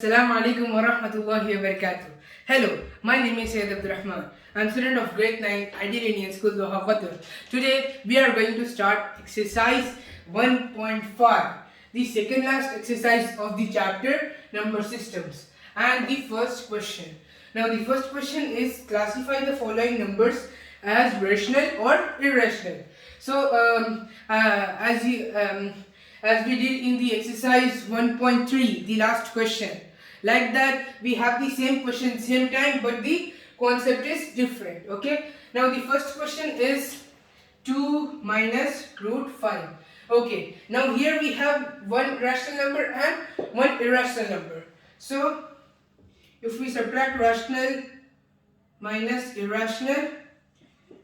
Assalamu alaikum wa rahmatullahi wa barakatuh. Hello, my name is Sayyid Abdurrahman. I'm student of grade 9 Ideal Indian School, Doha, Qatar. Today we are going to start exercise 1.5, the second last exercise of the chapter number systems. And the first question. Now the first question is classify the following numbers as rational or irrational. So as we did in the exercise 1.3, the last question. Like that, we have the same question, same time, but the concept is different. Okay. Now the first question is 2 minus root 5. Okay. Now here we have one rational number and one irrational number. So if we subtract rational minus irrational,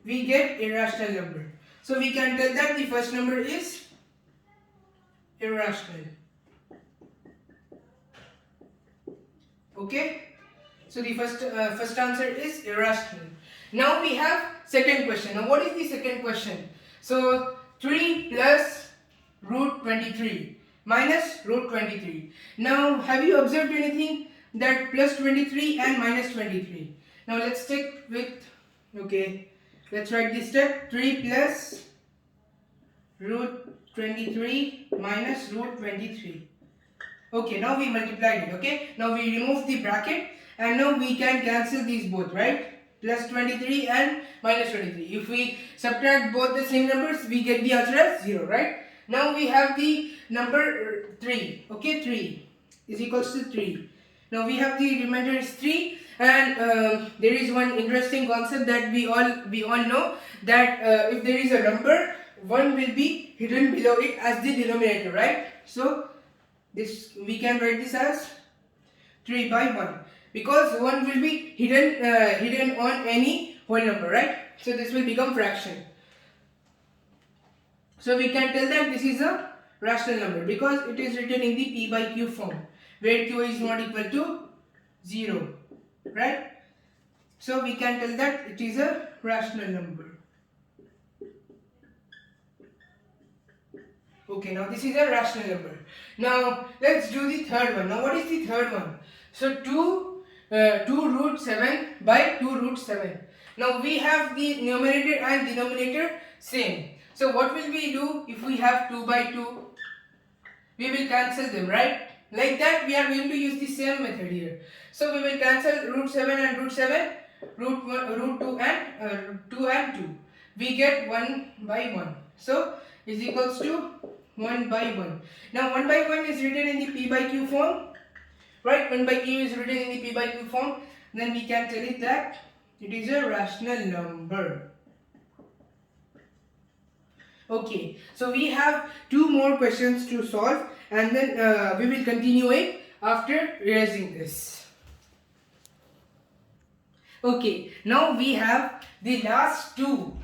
we get irrational number. So we can tell that the first number is irrational. Okay, so the first answer is irrational. Now we have second question. Now what is the second question? So 3 plus root 23 minus root 23. Now have you observed anything that plus 23 and minus 23? Now let's take with, okay, let's write this step. 3 plus root 23 minus root 23. Okay, now we multiplied it. Okay, now we remove the bracket and now we can cancel these both, right? Plus 23 and minus 23. If we subtract both the same numbers, we get the answer as 0, right? Now we have the number 3. Okay, 3 is equals to 3. Now we have the remainder is 3, and there is one interesting concept that we all know, that if there is a number, 1 will be hidden below it as the denominator, right? So this we can write this as 3 by 1, because 1 will be hidden on any whole number, right? So this will become fraction. So we can tell that this is a rational number because it is written in the p by q form, where q is not equal to 0, right? So we can tell that it is a rational number. Okay, now this is a rational number. Now let's do the third one. Now what is the third one? So 2 root 7 by 2 root 7. Now we have the numerator and denominator same. So what will we do if we have 2 by 2? We will cancel them, right? Like that we are going to use the same method here. So we will cancel root 7 and root 7, root 2 and 2 and 2. We get 1 by 1. So is equals to 1 by 1. Now 1 by 1 is written in the p by q form, right? 1 by q is written in the p by q form. Then we can tell it that it is a rational number. Okay, so we have 2 more questions to solve, and then we will continue it after erasing this. Okay, now we have the last two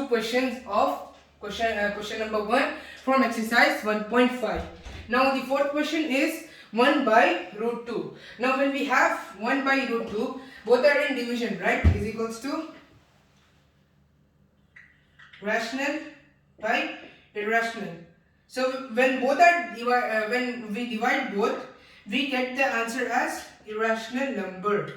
questions of question number 1 from exercise 1.5. Now the fourth question is 1 by root 2. Now when we have 1 by root 2, both are in division, right? Is equals to rational by irrational. So when both are when we divide both, we get the answer as irrational number.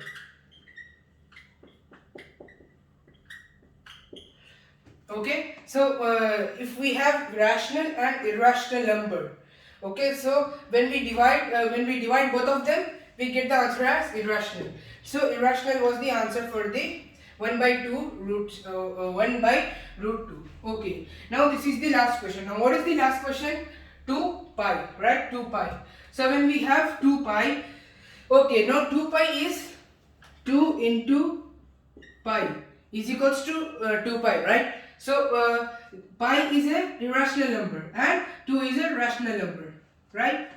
Okay, so if we have rational and irrational number, okay, so when we divide both of them, we get the answer as irrational. So irrational was the answer for the 1 by 2 root 1 by root 2. Okay, now this is the last question. Now what is the last question? 2 pi, right? 2 pi. So when we have 2 pi, okay, now 2 pi is 2 into pi is equals to 2 pi, right? So pi is a irrational number and 2 is a rational number, right?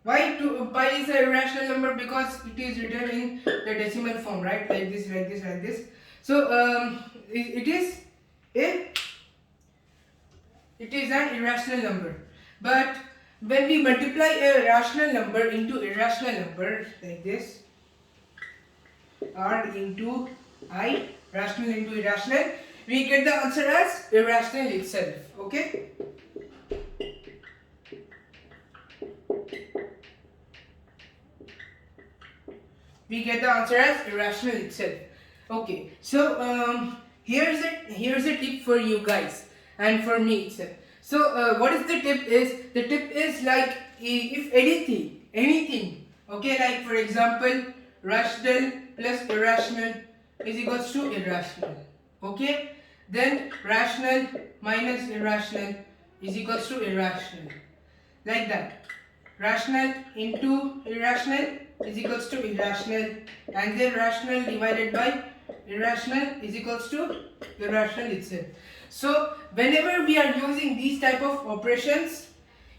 Why pi is a irrational number? Because it is written in the decimal form, right? Like this, like this, like this. So it is an irrational number. But when we multiply a rational number into irrational number, like this, r into I, rational into irrational, we get the answer as irrational itself. Okay. we get the answer as irrational itself. Okay, so here's a tip for you guys and for me itself. So what is the tip is? The tip is like if anything, okay, like for example, rational plus irrational is equals to irrational. Okay, then rational minus irrational is equals to irrational, like that. Rational into irrational is equals to irrational, and then rational divided by irrational is equals to irrational itself. So whenever we are using these type of operations,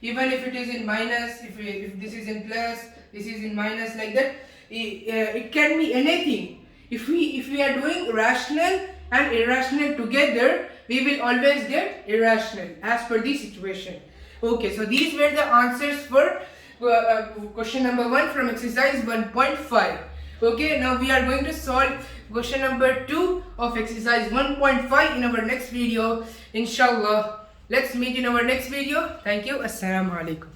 even if it is in minus, if this is in plus, this is in minus, like that, it can be anything. If we are doing rational and irrational together, we will always get irrational as per the situation. Okay, so these were the answers for question number 1 from exercise 1.5. Okay, now we are going to solve question number 2 of exercise 1.5 in our next video, inshallah. Let's meet in our next video. Thank you. Assalamu alaikum.